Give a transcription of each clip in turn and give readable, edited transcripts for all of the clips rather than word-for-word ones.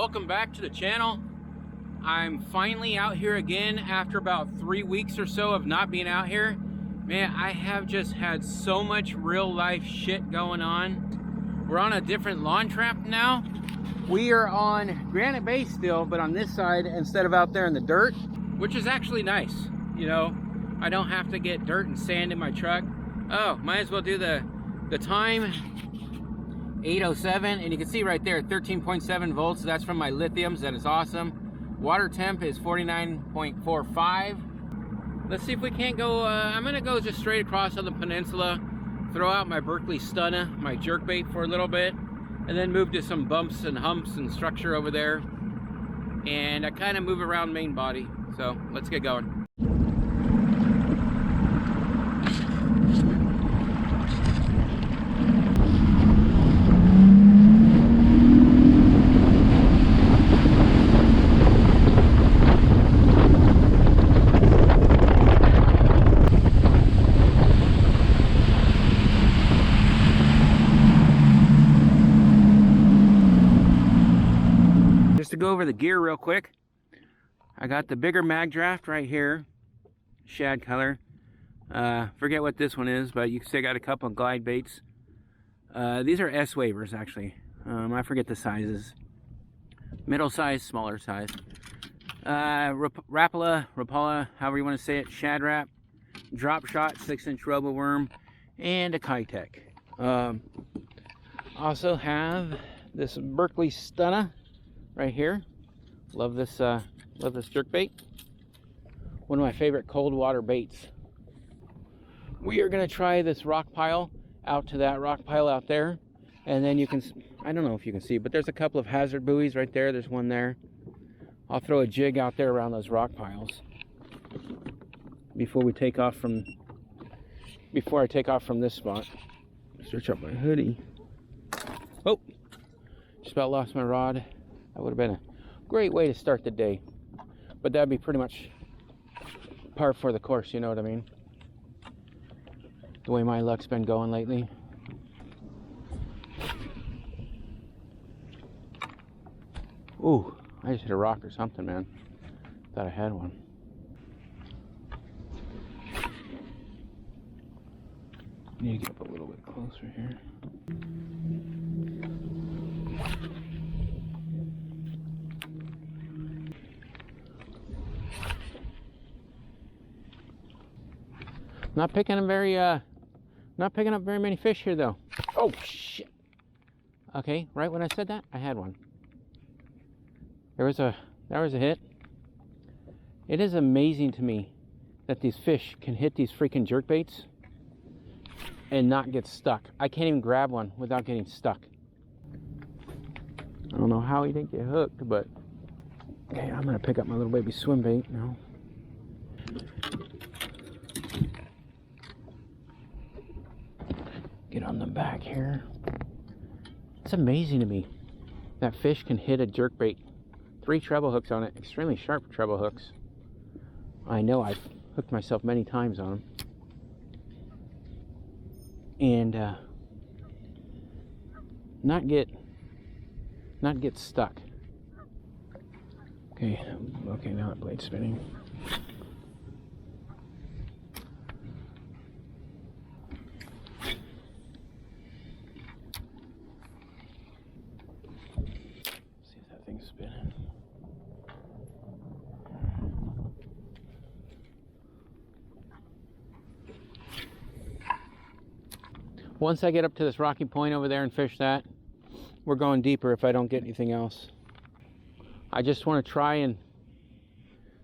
welcome back to the channel. I'm finally out here again after about 3 weeks or so of not being out here. Man, I have just had so much real life shit going on. We're on a different lawn trap now. We are on Granite Bay still, but on this side instead of out there in the dirt, which is actually nice. You know, I don't have to get dirt and sand in my truck. Oh, might as well do the time. 8:07, and you can see right there 13.7 volts. That's from my lithiums. That is awesome. Water temp is 49.45. Let's see if we can't go. I'm gonna go just straight across on the peninsula, throw out my Berkely Stunna, my jerkbait for a little bit, and then move to some bumps and humps and structure over there, and I kind of move around main body. So let's get going. Just to go over the gear real quick, I got the bigger Mag Draft right here, Shad color. Forget what this one is, but you can see I got a couple of glide baits. These are S Wavers actually. I forget the sizes. Middle size, smaller size. Rapala, however you want to say it, Shad Wrap, drop shot, 6-inch RoboWorm, and a Kitech. Also have this Berkely Stunna right here. Love this jerkbait. One of my favorite cold water baits. We are gonna try this rock pile out to that rock pile out there, and then you can, I don't know if you can see, but there's a couple of hazard buoys right there. There's one there. I'll throw a jig out there around those rock piles before I take off from this spot. Search up my hoodie. Oh, just about lost my rod. That would have been a great way to start the day, but that'd be pretty much par for the course, you know what I mean? The way my luck's been going lately. Ooh, I just hit a rock or something, man. Thought I had one. Need to get up a little bit closer here. Not picking up very many fish here though. Oh shit. Okay, right when I said that, I had one. There was a hit. It is amazing to me that these fish can hit these freaking jerkbaits and not get stuck. I can't even grab one without getting stuck. I don't know how he didn't get hooked, but okay, I'm gonna pick up my little baby swim bait now. Get on the back here. It's amazing to me that fish can hit a jerkbait. 3 treble hooks on it, extremely sharp treble hooks. I know I've hooked myself many times on them. And not get stuck. Okay, now that blade's spinning. See if that thing's spinning. Once I get up to this rocky point over there and fish that, we're going deeper if I don't get anything else. I just want to try and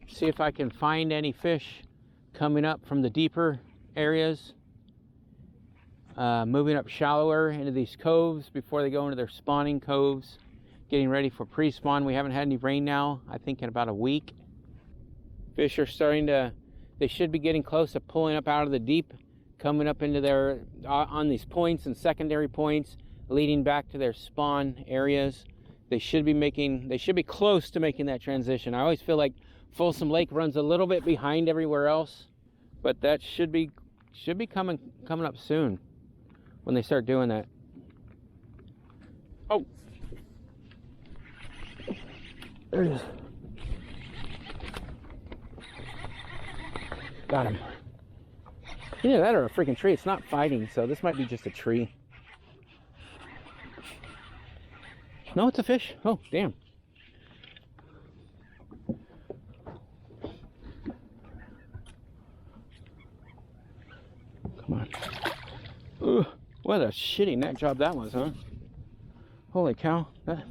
see if I can find any fish coming up from the deeper areas, moving up shallower into these coves before they go into their spawning coves, getting ready for pre-spawn. We haven't had any rain now, I think in about a week. Fish are starting to, they should be getting close to pulling up out of the deep, coming up into their, on these points and secondary points, leading back to their spawn areas. They should be close to making that transition. I always feel like Folsom Lake runs a little bit behind everywhere else, but that should be coming up soon when they start doing that. Oh, There it is. Got him. Either that or a freaking tree. It's not fighting, so this might be just a tree. No, it's a fish. Oh, damn. Come on. Ugh, what a shitty net job that was, huh? Holy cow. I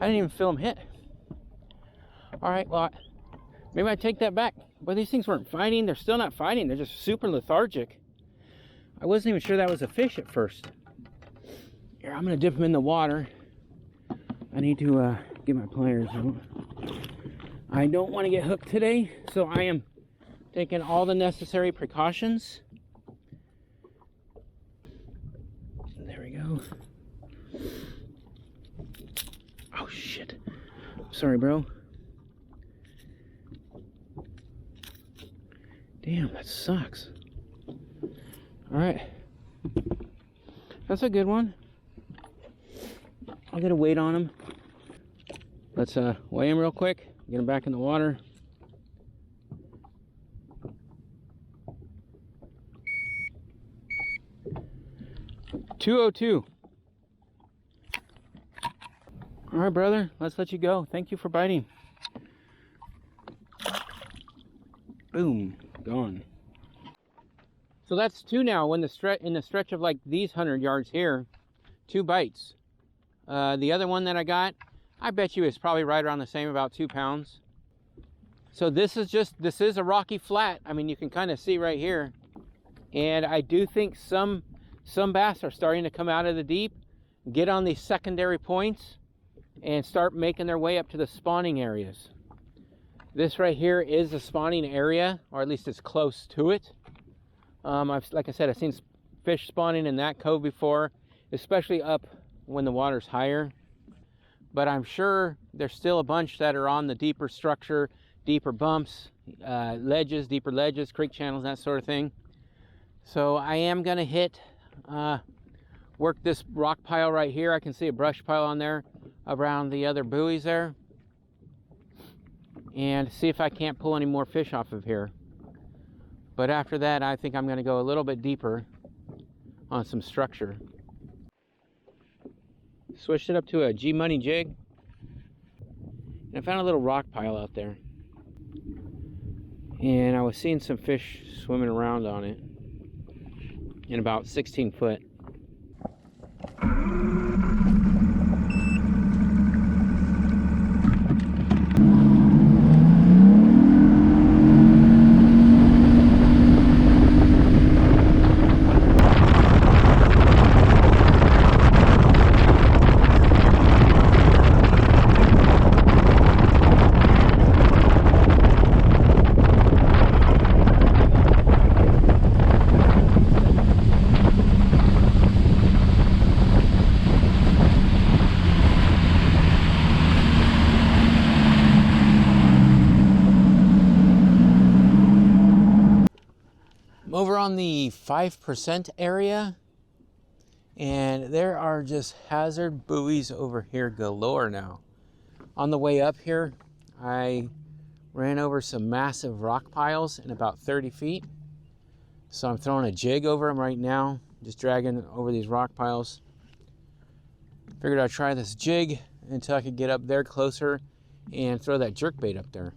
didn't even feel him hit. Alright, well, maybe I take that back. But these things weren't fighting. They're still not fighting. They're just super lethargic. I wasn't even sure that was a fish at first. Here, I'm going to dip them in the water. I need to get my pliers out. I don't want to get hooked today, so I am taking all the necessary precautions. There we go. Oh, shit. Sorry, bro. Damn, that sucks. Alright. That's a good one. I'll get a weight on him. Let's weigh him real quick. Get him back in the water. $202. All right, brother. Let's let you go. Thank you for biting. Boom. Gone. So that's 2 now. When in the stretch of like these 100 yards here, 2 bites. The other one that I got, I bet you is probably right around the same, about 2 pounds. So this is a rocky flat. I mean, you can kind of see right here. And I do think some bass are starting to come out of the deep, get on these secondary points, and start making their way up to the spawning areas. This right here is a spawning area, or at least it's close to it. Like I said, I've seen fish spawning in that cove before, especially up when the water's higher. But I'm sure there's still a bunch that are on the deeper structure, deeper bumps, ledges, deeper ledges, creek channels, that sort of thing. So I am gonna work this rock pile right here. I can see a brush pile on there around the other buoys there, and see if I can't pull any more fish off of here. But after that, I think I'm gonna go a little bit deeper on some structure. Switched it up to a G-Money jig, and I found a little rock pile out there, and I was seeing some fish swimming around on it in about 16 foot. Over on the 5% area, and there are just hazard buoys over here galore now. On the way up here, I ran over some massive rock piles in about 30 feet. So I'm throwing a jig over them right now, just dragging over these rock piles. Figured I'd try this jig until I could get up there closer and throw that jerkbait up there.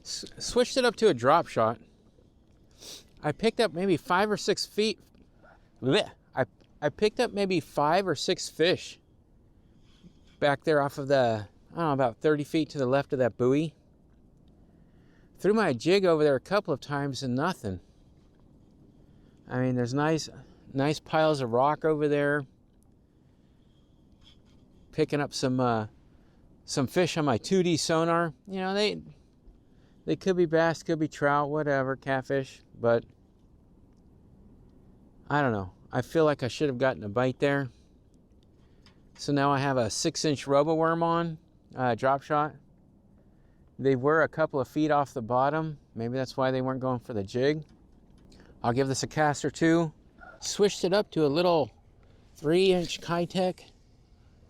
Switched it up to a drop shot. I picked up maybe 5 or 6 feet. Blech. I picked up maybe 5 or 6 fish back there off of the, I don't know, about 30 feet to the left of that buoy. Threw my jig over there a couple of times and nothing. I mean, there's nice piles of rock over there. Picking up some fish on my 2D sonar. You know, they could be bass, could be trout, whatever, catfish, but I don't know. I feel like I should have gotten a bite there. So now I have a 6-inch RoboWorm on, drop shot. They were a couple of feet off the bottom. Maybe that's why they weren't going for the jig. I'll give this a cast or two. Switched it up to a little 3-inch Kitech.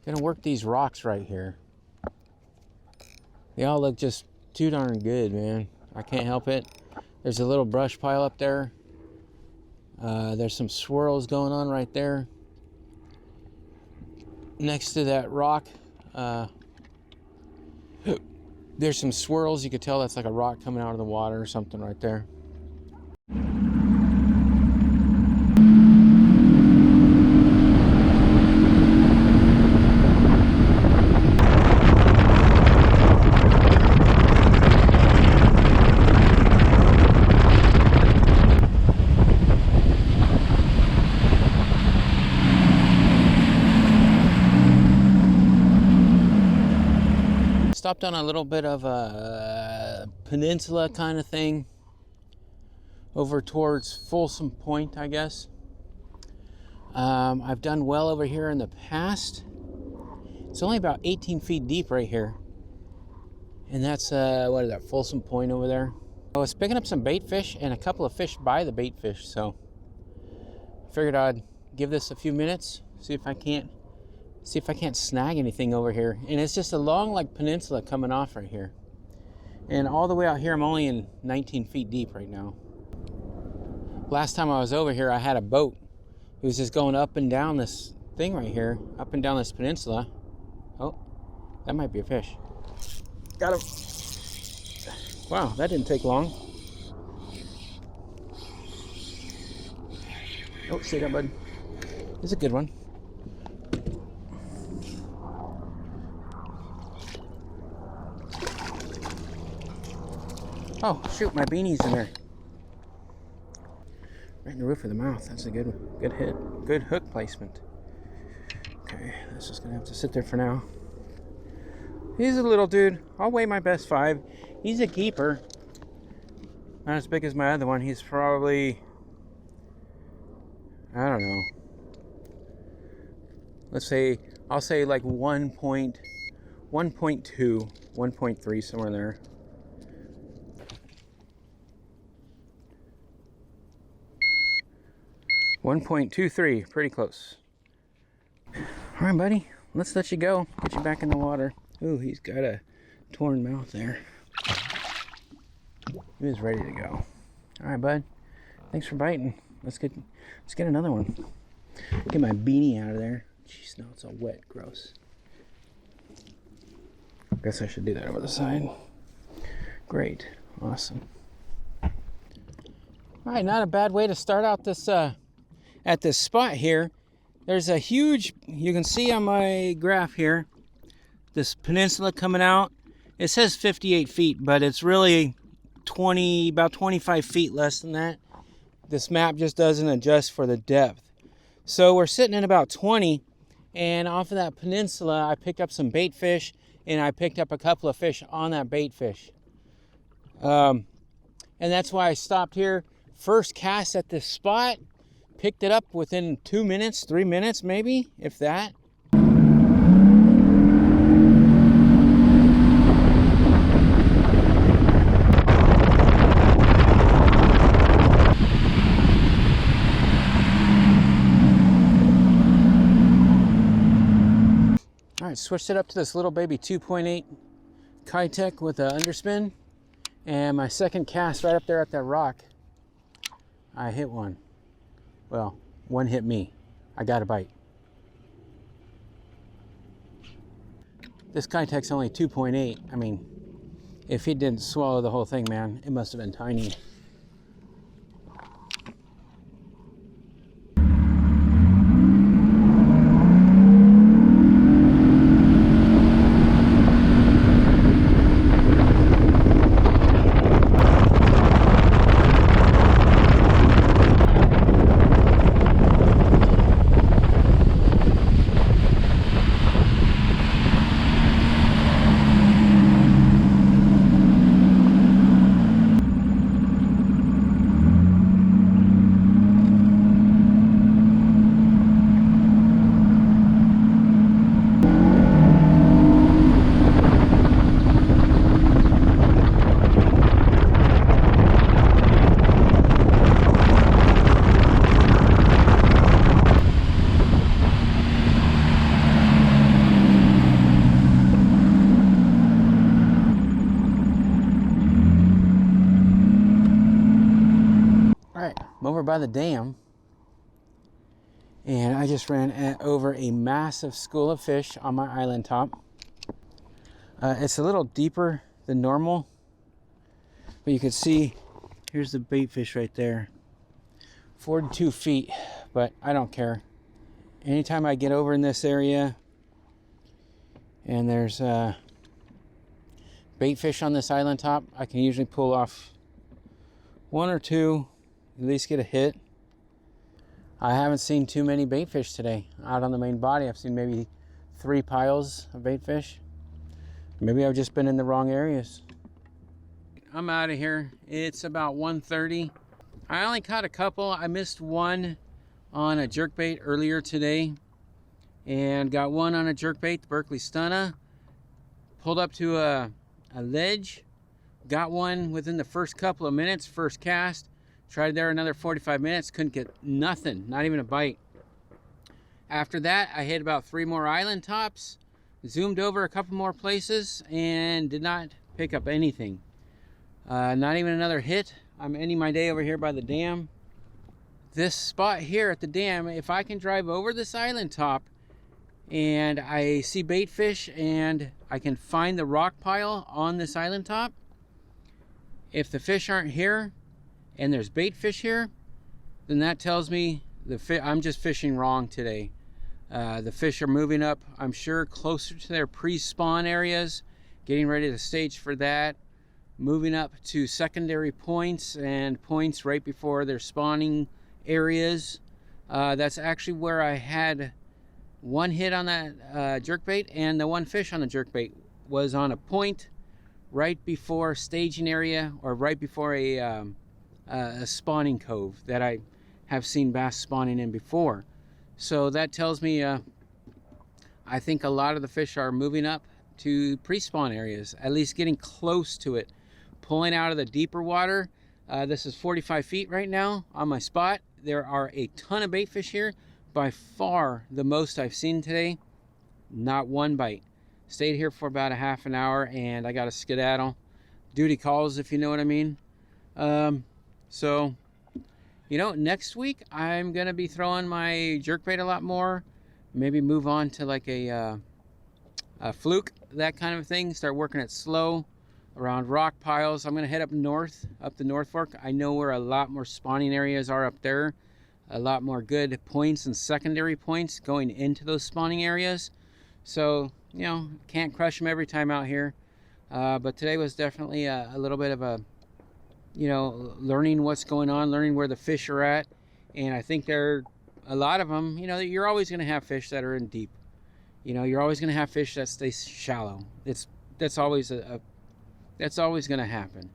Gonna work these rocks right here. They all look just too darn good, man. I can't help it. There's a little brush pile up there. There's some swirls going on right there. Next to that rock, there's some swirls. You could tell that's like a rock coming out of the water or something right there. Stopped on a little bit of a peninsula kind of thing over towards Folsom Point, I guess. I've done well over here in the past. It's only about 18 feet deep right here. And that's, what is that, Folsom Point over there. I was picking up some bait fish and a couple of fish by the bait fish, so I figured I'd give this a few minutes, see if I can't snag anything over here. And it's just a long like peninsula coming off right here. And all the way out here, I'm only in 19 feet deep right now. Last time I was over here, I had a boat. It was just going up and down this thing right here, up and down this peninsula. Oh, that might be a fish. Got him. Wow, that didn't take long. Oh, see that, bud? It's a good one. Oh, shoot, my beanie's in there. Right in the roof of the mouth. That's a good one. Good hit. Good hook placement. Okay, that's just going to have to sit there for now. He's a little dude. I'll weigh my best 5. He's a keeper. Not as big as my other one. He's probably, I don't know. Let's say, I'll say like 1.2, 1.3, somewhere in there. .23, pretty close. All right, buddy, let's let you go. Get you back in the water. Ooh, he's got a torn mouth there. He was ready to go. All right, bud. Thanks for biting. Let's get another one. Get my beanie out of there. Jeez, no, it's all wet. Gross. Guess I should do that over the side. Great. Awesome. All right, not a bad way to start out this at this spot here. There's a huge, you can see on my graph here, this peninsula coming out. It says 58 feet, but it's really about 25 feet less than that. This map just doesn't adjust for the depth. So we're sitting at about 20, and off of that peninsula, I picked up some bait fish, and I picked up a couple of fish on that bait fish. And that's why I stopped here. First cast at this spot, picked it up within 2 minutes, 3 minutes maybe, if that. All right, switched it up to this little baby 2.8 Kitech with an underspin. And my second cast right up there at that rock, I hit one. Well, one hit me. I got a bite. This Kitech's only 2.8. I mean, if he didn't swallow the whole thing, man, it must have been tiny. I'm over by the dam, and I just ran over a massive school of fish on my island top. It's a little deeper than normal, but you can see here's the bait fish right there. 42 feet, but I don't care. Anytime I get over in this area and there's bait fish on this island top, I can usually pull off one or two, at least get a hit. I haven't seen too many bait fish today out on the main body. I've seen maybe 3 piles of bait fish. Maybe I've just been in the wrong areas. I'm out of here. It's about 1:30. I only caught a couple. I missed one on a jerkbait earlier today, and got one on a jerkbait, the Berkely Stunna. Pulled up to a ledge, got one within the first couple of minutes, first cast. Tried there another 45 minutes, couldn't get nothing, not even a bite. After that, I hit about 3 more island tops, zoomed over a couple more places, and did not pick up anything. Not even another hit. I'm ending my day over here by the dam. This spot here at the dam, if I can drive over this island top and I see bait fish and I can find the rock pile on this island top, if the fish aren't here and there's bait fish here, then that tells me I'm just fishing wrong today. The fish are moving up, I'm sure, closer to their pre-spawn areas, getting ready to stage for that, moving up to secondary points and points right before their spawning areas. That's actually where I had one hit on that jerkbait, and the one fish on the jerkbait was on a point right before staging area, or right before a spawning cove that I have seen bass spawning in before. So that tells me I think a lot of the fish are moving up to pre-spawn areas, at least getting close to it, pulling out of the deeper water. This is 45 feet right now on my spot. There are a ton of bait fish here, by far the most I've seen today. Not one bite. Stayed here for about a half an hour, and I got to skedaddle. Duty calls, if you know what I mean. So, you know, next week I'm gonna be throwing my jerkbait a lot more. Maybe move on to like a fluke, that kind of thing. Start working it slow around rock piles. I'm gonna head up north, up the North Fork. I know where a lot more spawning areas are up there. A lot more good points and secondary points going into those spawning areas. So, you know, can't crush them every time out here. But today was definitely a little bit of a, you know, learning what's going on, learning where the fish are at. And I think there are a lot of them, you know, you're always going to have fish that are in deep. You know, you're always going to have fish that stay shallow. That's always that's always going to happen.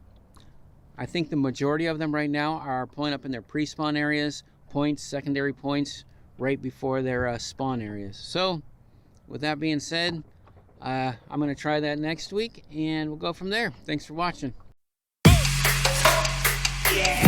I think the majority of them right now are pulling up in their pre-spawn areas, points, secondary points, right before their spawn areas. So, with that being said, I'm going to try that next week, and we'll go from there. Thanks for watching. Yeah.